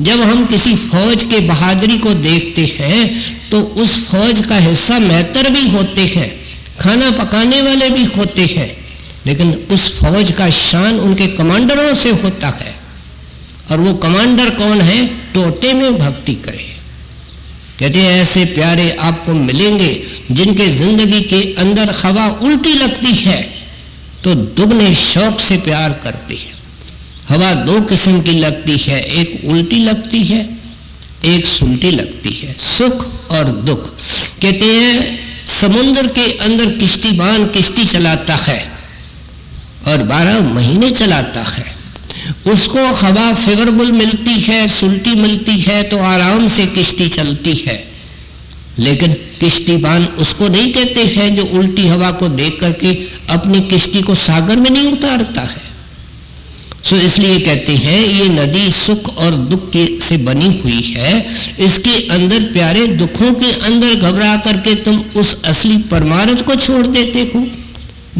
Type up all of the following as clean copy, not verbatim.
जब हम किसी फौज के बहादुरी को देखते हैं तो उस फौज का हिस्सा मेहतर भी होते हैं, खाना पकाने वाले भी होते हैं, लेकिन उस फौज का शान उनके कमांडरों से होता है। और वो कमांडर कौन है? टोटे में भक्ति करे। कहते हैं ऐसे प्यारे आपको मिलेंगे जिनके जिंदगी के अंदर हवा उल्टी लगती है तो दुगने शौक से प्यार करती है। हवा दो किस्म की लगती है, एक उल्टी लगती है, एक सुलटी लगती है, सुख और दुख। कहते हैं समुद्र के अंदर किश्तीबान किश्ती चलाता है और 12 महीने चलाता है, उसको हवा फेवरेबल मिलती है, सुलटी मिलती है तो आराम से किश्ती चलती है, लेकिन किश्तीबान उसको नहीं कहते हैं जो उल्टी हवा को देख करके अपनी किश्ती को सागर में नहीं उतारता है। सो इसलिए कहते हैं ये नदी सुख और दुख से बनी हुई है, इसके अंदर प्यारे दुखों के अंदर घबरा करके तुम उस असली परमार्थ को छोड़ देते हो,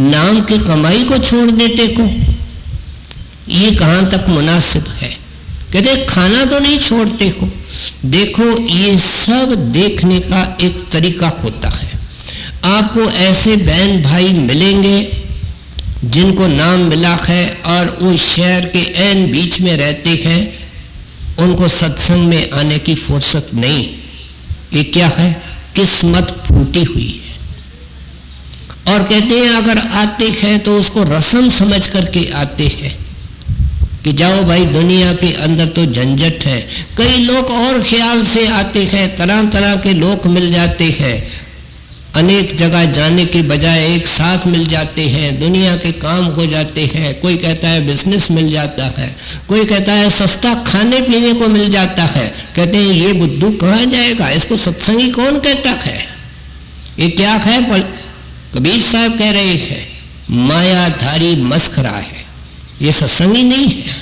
नाम की कमाई को छोड़ देते हो, ये कहां तक मुनासिब है? कहते खाना तो नहीं छोड़ते हो। देखो ये सब देखने का एक तरीका होता है। आपको ऐसे बहन भाई मिलेंगे जिनको नाम मिला है और वो शहर के ऐन बीच में रहते हैं, उनको सत्संग में आने की फुर्सत नहीं। ये क्या है? किस्मत फूटी हुई है। और कहते हैं अगर आते हैं तो उसको रस्म समझ करके आते हैं कि जाओ भाई दुनिया के अंदर तो झंझट है। कई लोग और ख्याल से आते हैं, तरह तरह के लोग मिल जाते हैं, अनेक जगह जाने के बजाय एक साथ मिल जाते हैं, दुनिया के काम हो जाते हैं। कोई कहता है बिजनेस मिल जाता है, कोई कहता है सस्ता खाने पीने को मिल जाता है। कहते हैं ये बुद्धू कहाँ जाएगा, इसको सत्संगी कौन कहता है? ये क्या है? कबीर साहब कह रहे हैं मायाधारी मस्खरा है, ये सत्संगी नहीं है।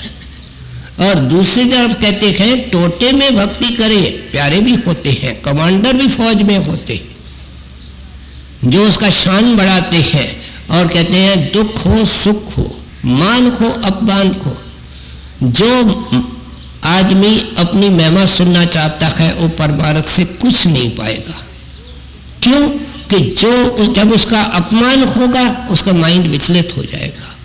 और दूसरी तरफ कहते हैं टोटे में भक्ति करे, प्यारे भी होते हैं, कमांडर भी फौज में होते हैं जो उसका शान बढ़ाते हैं। और कहते हैं दुख हो सुख हो, मान हो अपमान हो, जो आदमी अपनी महिमा सुनना चाहता है वो परमार्थ से कुछ नहीं पाएगा। क्यों? कि जो जब उसका अपमान होगा उसका माइंड विचलित हो जाएगा।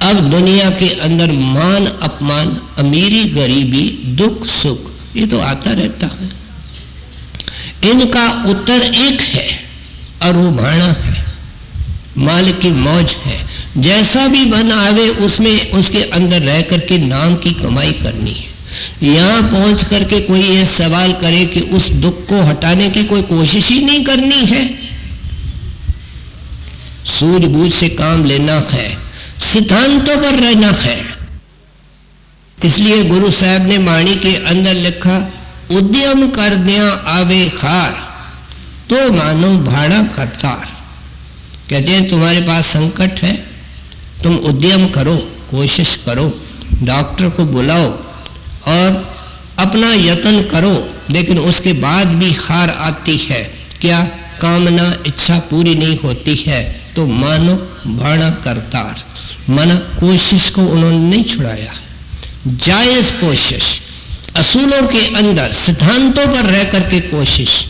अब दुनिया के अंदर मान अपमान, अमीरी गरीबी, दुख सुख, ये तो आता रहता है। इनका उत्तर एक है और वो भाना है, मालिक की मौज है। जैसा भी बन आवे उसमें उसके अंदर रह करके नाम की कमाई करनी है। यहां पहुंच करके कोई ये सवाल करे कि उस दुख को हटाने की कोई कोशिश ही नहीं करनी है। सूझबूझ से काम लेना है, सिद्धांतों पर रहना है। इसलिए गुरु साहब ने वाणी के अंदर लिखा उद्यम कर दिया आवे खार तो मानो भाड़ा करतार। कहते हैं तुम्हारे पास संकट है, तुम उद्यम करो, कोशिश करो, डॉक्टर को बुलाओ और अपना यत्न करो, लेकिन उसके बाद भी हार आती है, क्या कामना इच्छा पूरी नहीं होती है, तो मानो भाड़ा करतार। माना कोशिश को उन्होंने नहीं छुड़ाया, जायज कोशिश, असूलों के अंदर सिद्धांतों पर रह करके कोशिश।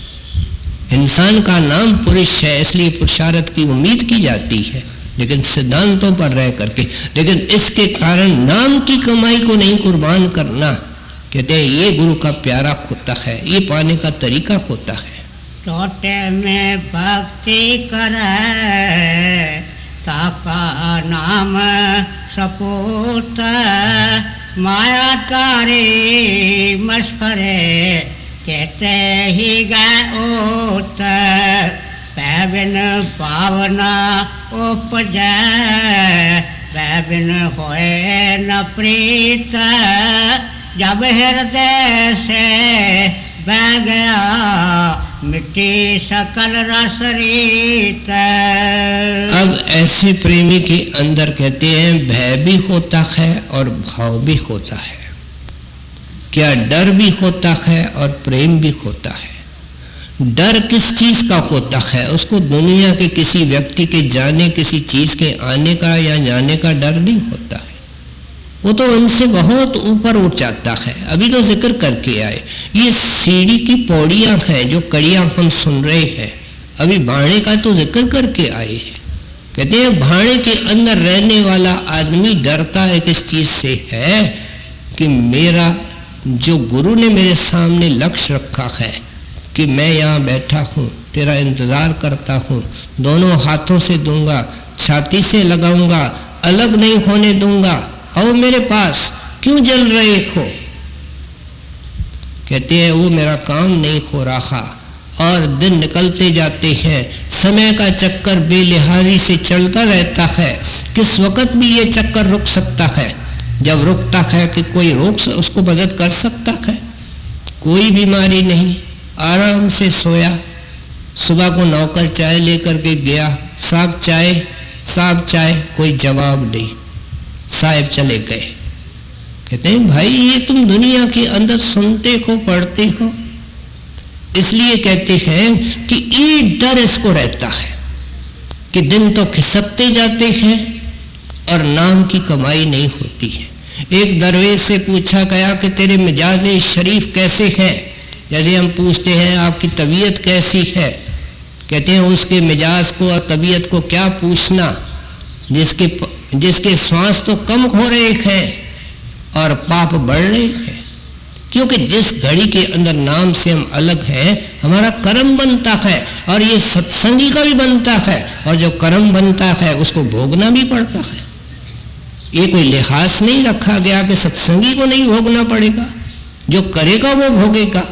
इंसान का नाम पुरुष है इसलिए पुरुषार्थ की उम्मीद की जाती है, लेकिन सिद्धांतों पर रह करके, लेकिन इसके कारण नाम की कमाई को नहीं कुर्बान करना। कहते हैं ये गुरु का प्यारा होता है, ये पाने का तरीका होता है। टोटे में भक्ति करे ताका नाम सपूत, माया तारे मस्करे कहते ही गए ओत। पैबिन पावना उपजै पैबिन होए न प्रीत, जब हृदय से बह गया मिट्टी सकल रस रीत। अब ऐसे प्रेमी के अंदर कहते हैं भय भी होता है और भाव भी होता है। क्या डर भी होता है और प्रेम भी होता है। डर किस चीज का होता है? उसको दुनिया के किसी व्यक्ति के जाने, किसी चीज के आने का या जाने का डर नहीं होता है। वो तो उनसे बहुत ऊपर उठ जाता है। अभी तो जिक्र करके आए, ये सीढ़ी की पौड़ियां हैं जो कड़ियां हम सुन रहे हैं, अभी भाणे का तो जिक्र करके आए हैं। कहते हैं भाणे के अंदर रहने वाला आदमी डरता है किस चीज से है कि मेरा जो गुरु ने मेरे सामने लक्ष्य रखा है कि मैं यहाँ बैठा हूँ, तेरा इंतजार करता हूँ, दोनों हाथों से दूंगा, छाती से लगाऊंगा, अलग नहीं होने दूंगा, आओ मेरे पास, क्यों जल रहे हो? कहते हैं वो मेरा काम नहीं हो रहा और दिन निकलते जाते हैं, समय का चक्कर बेलिहाजी से चलता रहता है। किस वक्त भी ये चक्कर रुक सकता है। जब रुकता है कि कोई रोक उसको मदद कर सकता है? कोई बीमारी नहीं, आराम से सोया। सुबह को नौकर चाय लेकर के गया, साहब चाय, कोई जवाब नहीं, साहब चले गए। कहते हैं भाई ये तुम दुनिया के अंदर सुनते हो, पढ़ते हो, इसलिए कहते हैं कि ये डर इसको रहता है कि दिन तो खिसकते जाते हैं और नाम की कमाई नहीं होती है। एक दरवेश से पूछा गया कि तेरे मिजाज शरीफ कैसे है, जैसे हम पूछते हैं आपकी तबीयत कैसी है। कहते हैं उसके मिजाज को और तबीयत को क्या पूछना, जिसके श्वास तो कम हो रहे हैं और पाप बढ़ रहे हैं। क्योंकि जिस घड़ी के अंदर नाम से हम अलग हैं, हमारा कर्म बनता है और ये सत्संगी का भी बनता है, और जो कर्म बनता है उसको भोगना भी पड़ता है। ये कोई लिहाज नहीं रखा गया कि सत्संगी को नहीं भोगना पड़ेगा, जो करेगा वो भोगेगा।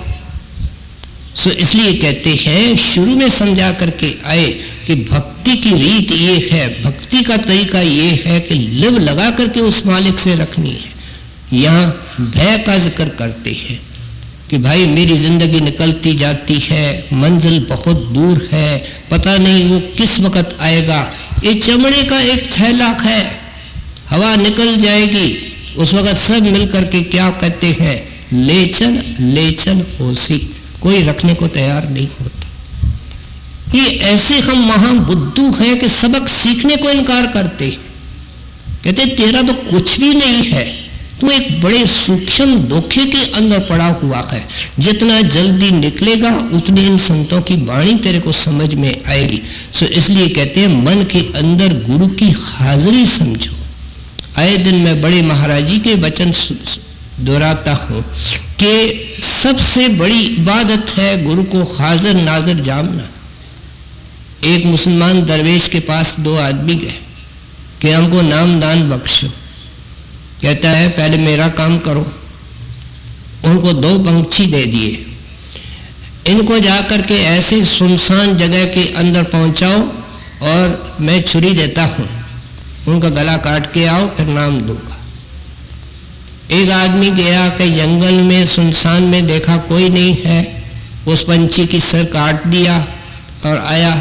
सो इसलिए कहते हैं, शुरू में समझा करके आए कि भक्ति की रीत ये है, भक्ति का तरीका ये है कि लिव लगा करके उस मालिक से रखनी है। यहाँ भय का जिक्र करते हैं कि भाई मेरी जिंदगी निकलती जाती है, मंजिल बहुत दूर है, पता नहीं वो किस वक्त आएगा। ये चमड़े का एक थैला है, हवा निकल जाएगी, उस वक्त सब मिल करके क्या कहते हैं, ले चल होशी, कोई रखने को तैयार नहीं होता। ये ऐसे हम महाबुद्धू हैं कि सबक सीखने को इनकार करते हैं। कहते तेरा तो कुछ भी नहीं है, तू एक बड़े सूक्ष्म धोखे के अंदर पड़ा हुआ है। जितना जल्दी निकलेगा उतनी इन संतों की वाणी तेरे को समझ में आएगी। सो इसलिए कहते हैं मन के अंदर गुरु की हाजिरी समझो। आए दिन मैं बड़े महाराज जी के वचन दोहराता हूं कि सबसे बड़ी इबादत है गुरु को हाजिर नाजिर जानना। एक मुसलमान दरवेश के पास दो आदमी गए कि हमको नाम दान बख्शो। कहता है पहले मेरा काम करो। उनको 2 पंछी दे दिए, इनको जाकर के ऐसे सुनसान जगह के अंदर पहुंचाओ और मैं छुरी देता हूं, उनका गला काट के आओ, फिर नाम दूंगा। एक आदमी गया कि जंगल में सुनसान में देखा कोई नहीं है, उस पंछी की सिर काट दिया और आया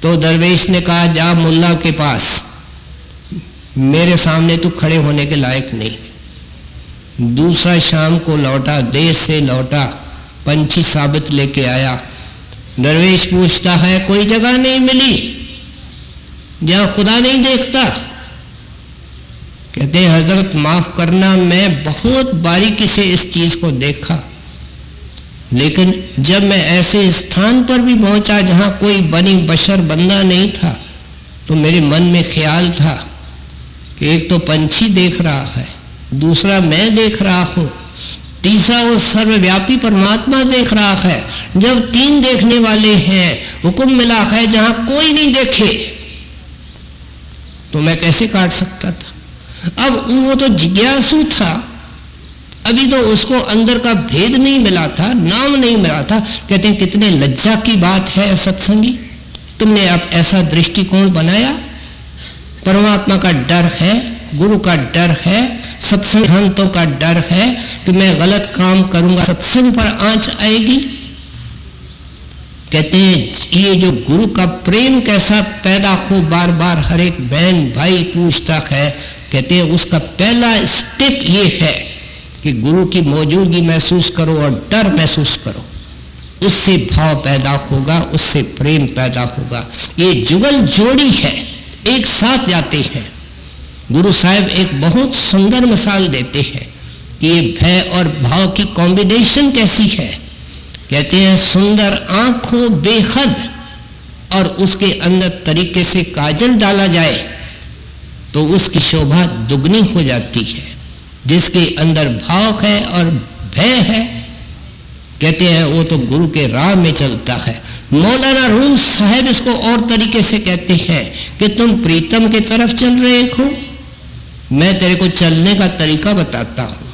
तो दरवेश ने कहा जा मुल्ला के पास, मेरे सामने तू खड़े होने के लायक नहीं। दूसरा शाम को लौटा, देर से लौटा, पंछी साबित लेके आया। दरवेश पूछता है कोई जगह नहीं मिली जहां खुदा नहीं देखता? कहते हैं हजरत माफ करना, मैं बहुत बारीकी से इस चीज को देखा, लेकिन जब मैं ऐसे स्थान पर भी पहुंचा जहां कोई बनी बशर बंदा नहीं था, तो मेरे मन में ख्याल था कि एक तो पंछी देख रहा है, दूसरा मैं देख रहा हूं, तीसरा वो सर्वव्यापी परमात्मा देख रहा है। जब 3 देखने वाले हैं, हुक्म मिला है जहां कोई नहीं देखे, तो मैं कैसे काट सकता था? अब वो तो जिज्ञासु था, अभी तो उसको अंदर का भेद नहीं मिला था, नाम नहीं मिला था। कहते हैं कितने लज्जा की बात है सत्संगी, तुमने अब ऐसा दृष्टिकोण बनाया। परमात्मा का डर है, गुरु का डर है, सत्संगों का डर है कि मैं गलत काम करूंगा सत्संग पर आंच आएगी। कहते हैं ये जो गुरु का प्रेम कैसा पैदा हो, बार बार हर एक बहन भाई पूछता है। कहते हैं उसका पहला स्टेप ये है कि गुरु की मौजूदगी महसूस करो और डर महसूस करो, उससे भाव पैदा होगा, उससे प्रेम पैदा होगा। ये जुगल जोड़ी है, एक साथ जाते हैं। गुरु साहब एक बहुत सुंदर मिसाल देते हैं कि ये भय और भाव की कॉम्बिनेशन कैसी है। कहते हैं सुंदर आंखों बेहद और उसके अंदर तरीके से काजल डाला जाए तो उसकी शोभा दुगनी हो जाती है। जिसके अंदर भाव है और भय है, कहते हैं वो तो गुरु के राह में चलता है। मौलाना रूम साहब इसको और तरीके से कहते हैं कि तुम प्रीतम की तरफ चल रहे हो, मैं तेरे को चलने का तरीका बताता हूं।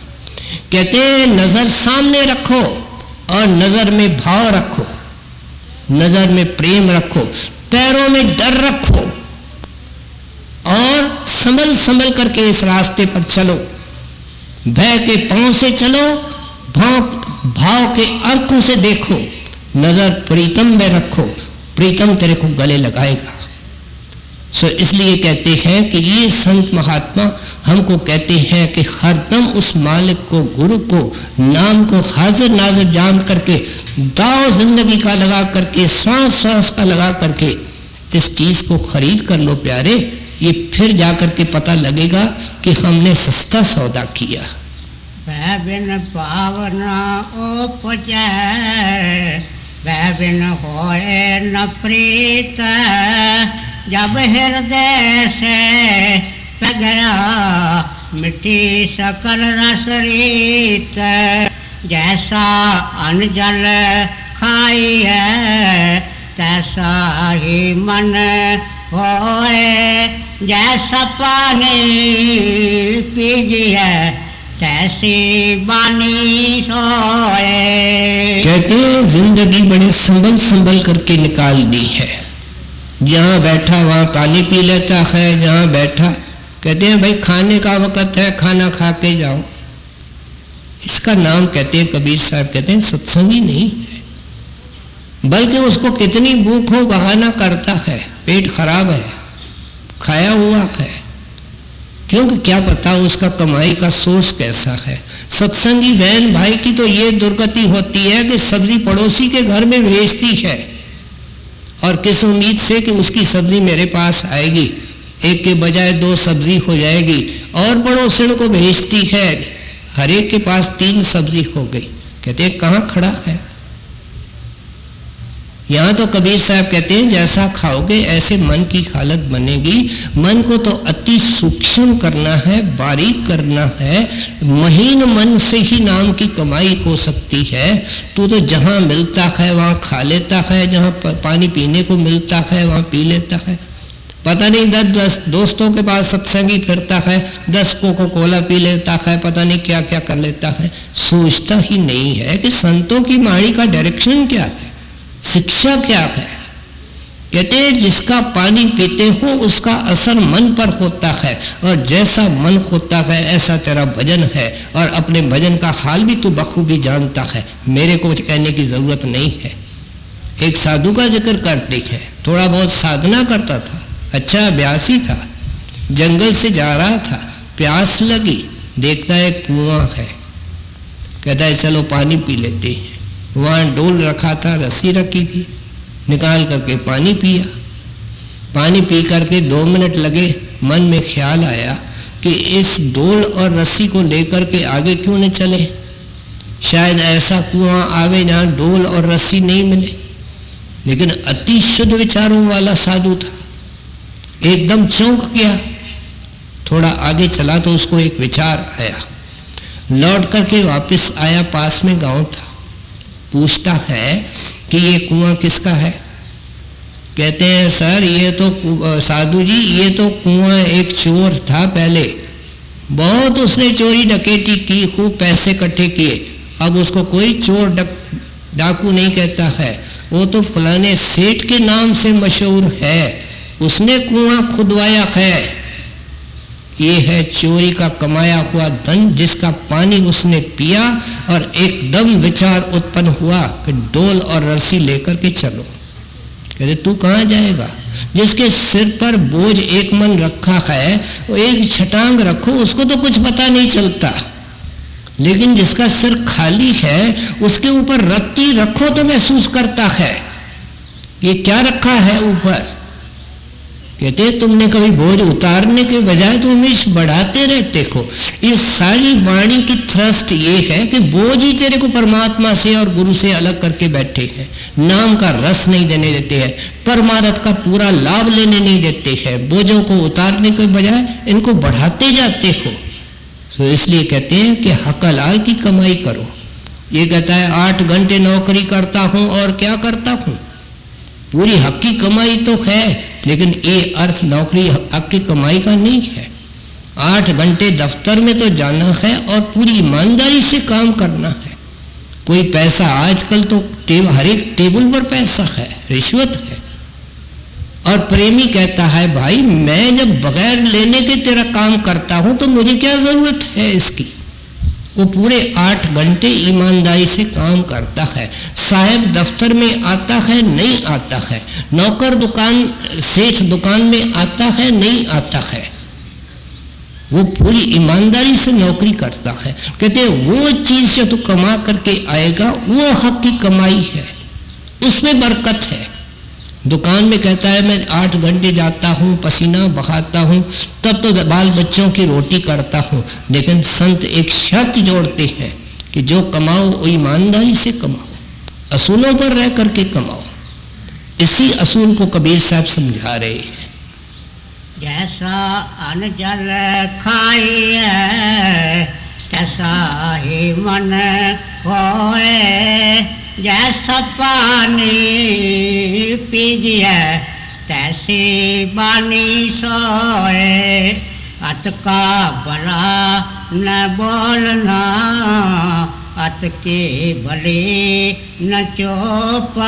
कहते हैं नजर सामने रखो और नजर में भाव रखो, नजर में प्रेम रखो, पैरों में डर रखो और संभल संभल करके इस रास्ते पर चलो। भय के पांव से चलो, भाव के अर्कों से देखो, नजर प्रीतम में रखो, प्रीतम तेरे को गले लगाएगा। इसलिए कहते हैं कि ये संत महात्मा हमको कहते हैं कि हरदम उस मालिक को, गुरु को, नाम को हाजिर नाजिर जान करके, दाव जिंदगी का लगा करके, सांस सांस का लगा करके इस चीज को खरीद कर लो प्यारे। ये फिर जाकर के पता लगेगा कि हमने सस्ता सौदा किया। बिन पावना उपजै, बिन होए न प्रीत, जब हृदय से पगया मिट्टी सकल रस रीत। जैसा अन्न जल खाई है तैसा ही मन होए, जैसा पानी पीजिए तैसी बानी सोए। कहते हैं जिंदगी बड़े संभल संभल करके निकाल दी है। जहां बैठा वहां पानी पी लेता है, जहां बैठा कहते हैं भाई खाने का वक्त है, खाना खा के जाओ। इसका नाम कहते हैं कबीर साहब कहते हैं सत्संगी नहीं है, बल्कि उसको कितनी भूख हो बहाना करता है, पेट खराब है, खाया हुआ है, क्योंकि क्या पता उसका कमाई का सोर्स कैसा है। सत्संगी बहन भाई की तो ये दुर्गति होती है कि सब्जी पड़ोसी के घर में भेजती है और किस उम्मीद से कि उसकी सब्जी मेरे पास आएगी, एक के बजाय 2 सब्जी हो जाएगी, और पड़ोसन को भेजती है, हर एक के पास 3 सब्जी हो गई। कहते हैं कहां खड़ा है। यहां तो कबीर साहब कहते हैं जैसा खाओगे ऐसे मन की हालत बनेगी। मन को तो अति सूक्ष्म करना है, बारीक करना है। महीन मन से ही नाम की कमाई हो सकती है। तू तो जहां मिलता है वहां खा लेता है, जहां पानी पीने को मिलता है वहां पी लेता है। पता नहीं 10 दोस्तों के पास सत्संगी फिरता है, 10 कोको कोला पी लेता है, पता नहीं क्या क्या कर लेता है। सोचता ही नहीं है कि संतों की वाणी का डायरेक्शन क्या है, शिक्षा क्या है। कहते हैं जिसका पानी पीते हो उसका असर मन पर होता है, और जैसा मन होता है ऐसा तेरा भजन है, और अपने भजन का हाल भी तू बखूबी जानता है। मेरे को कहने की जरूरत नहीं है। एक साधु का जिक्र करते हैं, थोड़ा बहुत साधना करता था, अच्छा अभ्यासी था, जंगल से जा रहा था, प्यास लगी, देखता है कुआं है, कहता है चलो पानी पी लेते हैं। वहां डोल रखा था, रस्सी रखी थी, निकाल करके पानी पिया। पानी पी करके 2 मिनट लगे, मन में ख्याल आया कि इस डोल और रस्सी को लेकर के आगे क्यों न चले, शायद ऐसा कुआं आवे जहां डोल और रस्सी नहीं मिले। लेकिन अति शुद्ध विचारों वाला साधु था, एकदम चौंक गया। थोड़ा आगे चला तो उसको एक विचार आया, लौट करके वापस आया, पास में गांव था, पूछता है कि ये कुआं किसका है। कहते हैं सर ये तो साधु जी ये तो कुआं एक चोर था पहले, बहुत उसने चोरी डकैती की, खूब पैसे इकट्ठे किए, अब उसको कोई चोर डाकू नहीं कहता है, वो तो फलाने सेठ के नाम से मशहूर है, उसने कुआं खुदवाया है। ये है चोरी का कमाया हुआ धन, जिसका पानी उसने पिया और एकदम विचार उत्पन्न हुआ कि डोल और रस्सी लेकर के चलो। कहते तू कहां जाएगा, जिसके सिर पर बोझ एक मन रखा है वो एक छटांग रखो, उसको तो कुछ पता नहीं चलता, लेकिन जिसका सिर खाली है उसके ऊपर रत्ती रखो तो महसूस करता है। ये क्या रखा है ऊपर, कहते हैं तुमने कभी बोझ उतारने के बजाय तुम हमेशा बढ़ाते रहते हो। इस सारी वाणी की थ्रस्ट ये है कि बोझ ही तेरे को परमात्मा से और गुरु से अलग करके बैठे हैं, नाम का रस नहीं देने देते हैं, परमार्थ का पूरा लाभ लेने नहीं देते हैं, बोझों को उतारने के बजाय इनको बढ़ाते जाते हो। तो इसलिए कहते हैं कि हक हलाल की कमाई करो। ये कहता है 8 घंटे नौकरी करता हूं और क्या करता हूं, पूरी हक की कमाई तो है, लेकिन ये अर्थ नौकरी हक की कमाई का नहीं है। 8 घंटे दफ्तर में तो जाना है और पूरी ईमानदारी से काम करना है। कोई पैसा आजकल तो हर एक टेबल पर पैसा है, रिश्वत है। और प्रेमी कहता है भाई मैं जब बगैर लेने के तेरा काम करता हूं तो मुझे क्या जरूरत है इसकी। वो पूरे 8 घंटे ईमानदारी से काम करता है। साहब दफ्तर में आता है नहीं आता है, नौकर दुकान सेठ दुकान में आता है नहीं आता है, वो पूरी ईमानदारी से नौकरी करता है। कहते हैं वो चीज जो तू कमा करके आएगा वो हक की कमाई है, उसमें बरकत है। दुकान में कहता है मैं 8 घंटे जाता हूँ, पसीना बहाता हूँ, तब तो बाल बच्चों की रोटी करता हूँ, लेकिन संत एक शर्त जोड़ते हैं कि जो कमाओ वो ईमानदारी से कमाओ, असूलों पर रह करके कमाओ। इसी असूल को कबीर साहब समझा रहे हैं। जैसा अन्न जल खाइए तैसा ही मन होए, जैसा पानी पीजिए तैसी बानी सोए। अत का भला न बोलना, अत की भली न चोप,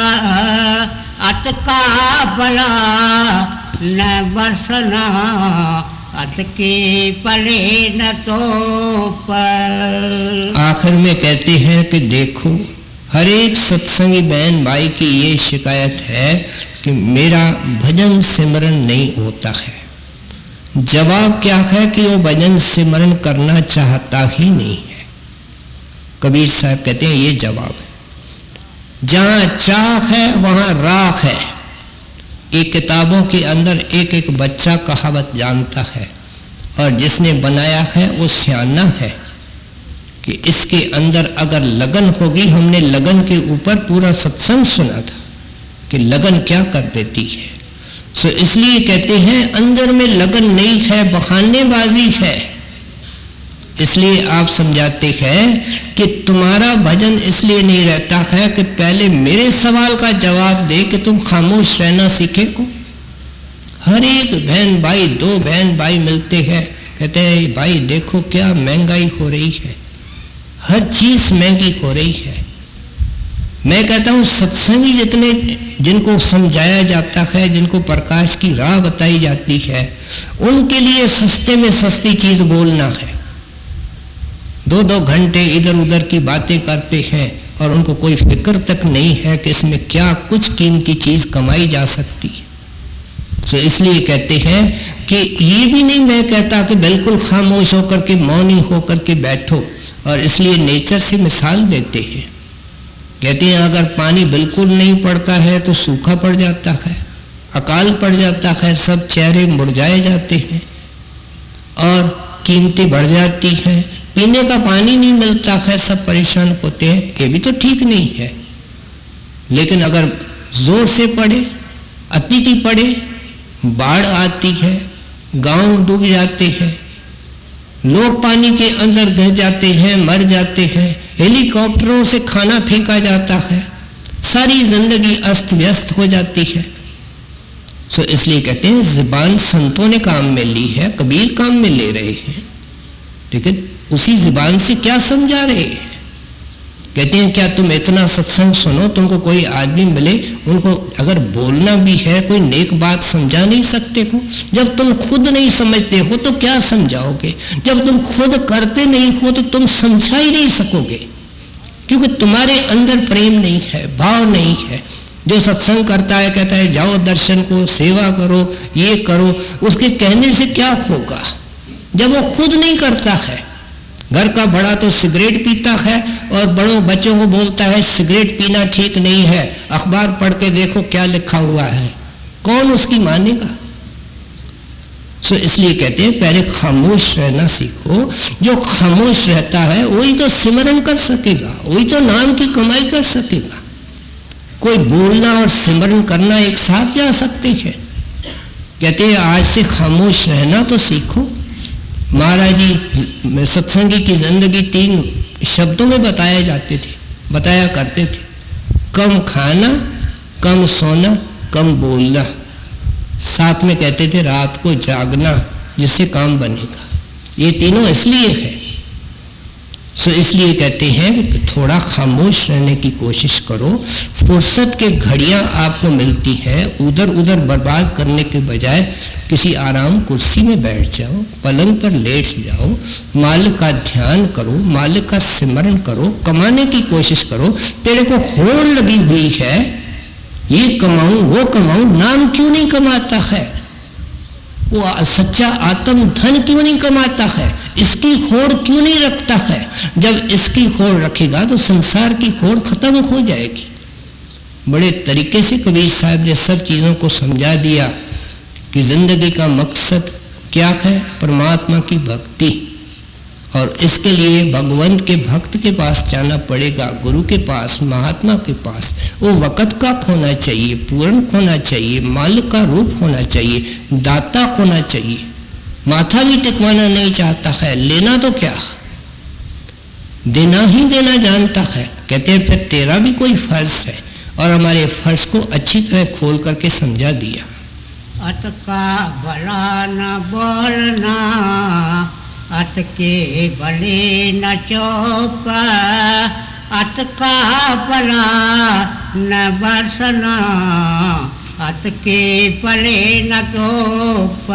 अत का भला न बरसना, अत की पली न तोप। आखिर में कहते हैं कि देखो हर एक सत्संगी बहन भाई की ये शिकायत है कि मेरा भजन सिमरन नहीं होता है। जवाब क्या है कि वो भजन सिमरन करना चाहता ही नहीं है। कबीर साहब कहते हैं ये जवाब है। जहां चाह है वहां राख है। एक किताबों के अंदर एक एक बच्चा कहावत जानता है, और जिसने बनाया है वो सियाना है कि इसके अंदर अगर लगन होगी। हमने लगन के ऊपर पूरा सत्संग सुना था कि लगन क्या कर देती है। सो इसलिए कहते हैं अंदर में लगन नहीं है, बहानेबाजी है। इसलिए आप समझाते हैं कि तुम्हारा भजन इसलिए नहीं रहता है कि पहले मेरे सवाल का जवाब दे कि तुम खामोश रहना सीखे को। हर एक बहन भाई, 2 बहन भाई मिलते हैं, कहते हैं भाई देखो क्या महंगाई हो रही है, हर चीज महंगी हो रही है। मैं कहता हूं सत्संगी जितने जिनको समझाया जाता है, जिनको प्रकाश की राह बताई जाती है, उनके लिए सस्ते में सस्ती चीज बोलना है। 2-2 घंटे इधर उधर की बातें करते हैं और उनको कोई फिक्र तक नहीं है कि इसमें क्या कुछ कीमती चीज कमाई जा सकती है। तो इसलिए कहते हैं कि ये भी नहीं मैं कहता कि बिल्कुल खामोश होकर के मौनी होकर के बैठो, और इसलिए नेचर से मिसाल देते हैं। कहते हैं अगर पानी बिल्कुल नहीं पड़ता है तो सूखा पड़ जाता है, अकाल पड़ जाता है, सब चेहरे मुरझाए जाते हैं और कीमतें बढ़ जाती हैं। पीने का पानी नहीं मिलता है, सब परेशान होते हैं। ये भी तो ठीक नहीं है। लेकिन अगर जोर से पड़े, अतिथि पड़े, बाढ़ आती है, गांव डूब जाते हैं, लोग पानी के अंदर गिर जाते हैं, मर जाते हैं, हेलीकॉप्टरों से खाना फेंका जाता है, सारी जिंदगी अस्त व्यस्त हो जाती है। तो इसलिए कहते हैं जुबान संतों ने काम में ली है, कबीर काम में ले रहे हैं, लेकिन उसी जुबान से क्या समझा रहे हैं। कहते हैं क्या तुम इतना सत्संग सुनो, तुमको कोई आदमी मिले, उनको अगर बोलना भी है कोई नेक बात समझा नहीं सकते हो। जब तुम खुद नहीं समझते हो तो क्या समझाओगे। जब तुम खुद करते नहीं हो तो तुम समझा ही नहीं सकोगे, क्योंकि तुम्हारे अंदर प्रेम नहीं है, भाव नहीं है। जो सत्संग करता है कहता है जाओ दर्शन को, सेवा करो, ये करो, उसके कहने से क्या होगा जब वो खुद नहीं करता है। घर का बड़ा तो सिगरेट पीता है और बड़ों बच्चों को बोलता है सिगरेट पीना ठीक नहीं है, अखबार पढ़ के देखो क्या लिखा हुआ है। कौन उसकी मानेगा। सो इसलिए कहते हैं पहले खामोश रहना सीखो। जो खामोश रहता है वही तो सिमरन कर सकेगा, वही तो नाम की कमाई कर सकेगा। कोई बोलना और सिमरन करना एक साथ जा सकते हैं। कहते हैं आज से खामोश रहना तो सीखो। महाराज जी सत्संगी की जिंदगी 3 शब्दों में बताया करते थे। कम खाना, कम सोना, कम बोलना। साथ में कहते थे रात को जागना जिससे काम बनेगा। ये तीनों इसलिए है। सो इसलिए कहते हैं कि थोड़ा खामोश रहने की कोशिश करो। फुर्सत के घड़ियां आपको मिलती है, उधर उधर बर्बाद करने के बजाय किसी आराम कुर्सी में बैठ जाओ, पलंग पर लेट जाओ, मालिक का ध्यान करो, मालिक का सिमरन करो, कमाने की कोशिश करो। तेरे को होड़ लगी हुई है, ये कमाऊं वो कमाऊं, नाम क्यों नहीं कमाता है? वो सच्चा आत्म धन क्यों नहीं कमाता है? इसकी होड़ क्यों नहीं रखता है? जब इसकी होड़ रखेगा तो संसार की होड़ खत्म हो जाएगी। बड़े तरीके से कबीर साहब ने सब चीजों को समझा दिया कि जिंदगी का मकसद क्या है? परमात्मा की भक्ति। और इसके लिए भगवंत के भक्त के पास जाना पड़ेगा, गुरु के पास, महात्मा के पास। वो वक़्त का होना चाहिए, पूर्ण होना चाहिए, मालिक का रूप होना चाहिए, दाता होना चाहिए। माथा भी टिकवाना नहीं चाहता है, लेना तो क्या, देना ही देना जानता है। कहते हैं फिर तेरा भी कोई फर्ज है। और हमारे फर्ज को अच्छी तरह खोल करके समझा दिया। अत का भला न बोलना, अत के भले न चौक, अत का भला न बरसना, अत के भले न धूप।